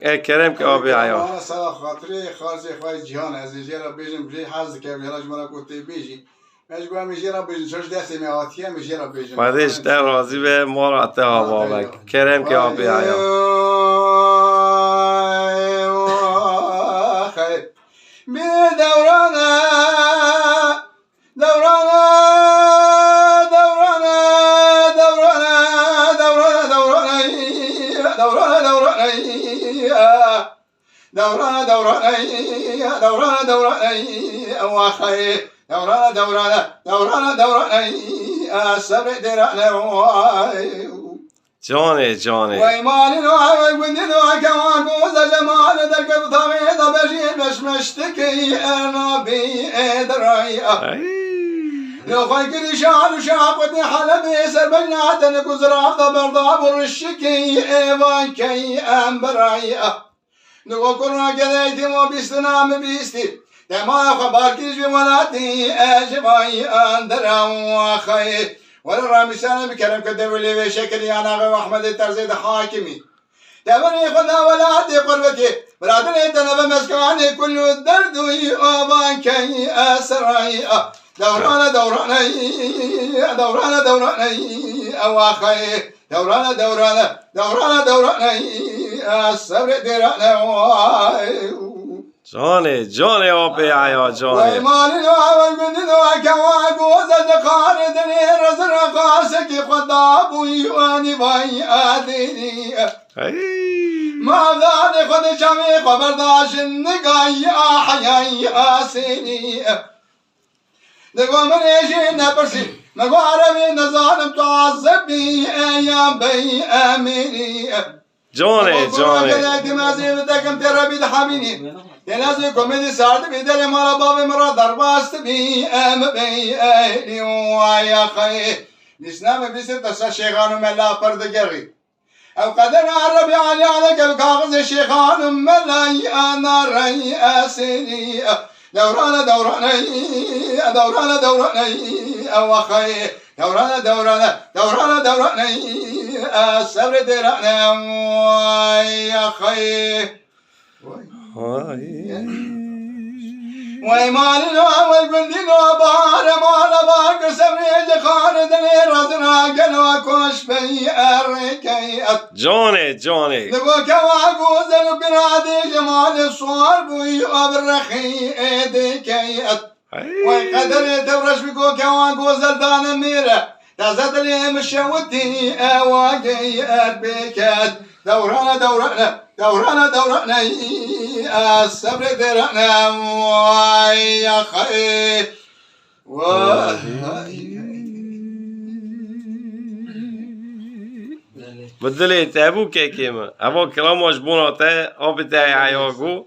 کرم که آبی عیا انا سال خاطری خارج خواهی جهان از جیرا بیجم بجی حظ که بیراج مرا گفته بیجی مجبور میجیرا بیجم چش دستی میاتیه میجیرا بیجم بعدش در راضی به ما را اتها بابک کرم که آبی عیا می دورانه دورانه دورانه دورانه دورانه دورانه دورانه دورانه دورانه واخي دورانه السبع درعنا جانه وای مالی نوعی گندی نوعی کمان گوز جمال در کب تامیدا بشین مشمشتکی ارنابی ادرائی لو خواهی کدی شعر و شعبتی حلبی سر بجناتن گزراف دا برداب و رشکی ایوان کی امبرائی نگو کرنا کدیتی ما بیست نام بیستی دما خبار کیش بمولاتی اجبایی اندرام خیلی ولا رامشان بكرم كدولي بشكل يا ناغي واحمد الترزيد حاكمي تبني خذا ولا عدي قربتي برادني تنبى مسكاني كل الدرد ويابان كي اسرعي دوران اواخي دوران الصبر درعنا جانه آبی عیا جانه وای مالی نوعی گندی نوعی کمان گوز جخار دنی رزر قاسکی خدا بویوانی وای آدینی مادان خود شمی خبرداش نگاهی آحیای آسینی نگو من ایشی نپرسی نگو عربی نظالم تعذبی ایام بی امینی جانه مازی بدکم ترابی دحامینی لازم کمدی سرد بیدل مرا باب مرا درباست بی ام بی ایلی ویا خی نسنام بیست تسا شیخانو ملا پردگری او قدر عربی علی علی کاغذ شیخانو ملا انا رای اسینی دوران او خی دوران الصبر درعنا ويا خي وای مالی نوعی گندی نوع بار مالا باقر سبری جخان دنی رزنا گنوا کش بی ارکیت جانه نگو کوا گوزن برادی جمال سوار بوی ابرخی ایدکیت وای قدر تورش بگو کوا گوزل دان میره تزد لي مشوتي اواقي اربكت دورنا الصبر درعنا ويا خي بدلی تابو که کیما اما کلامش بوناته آب تای عیاگو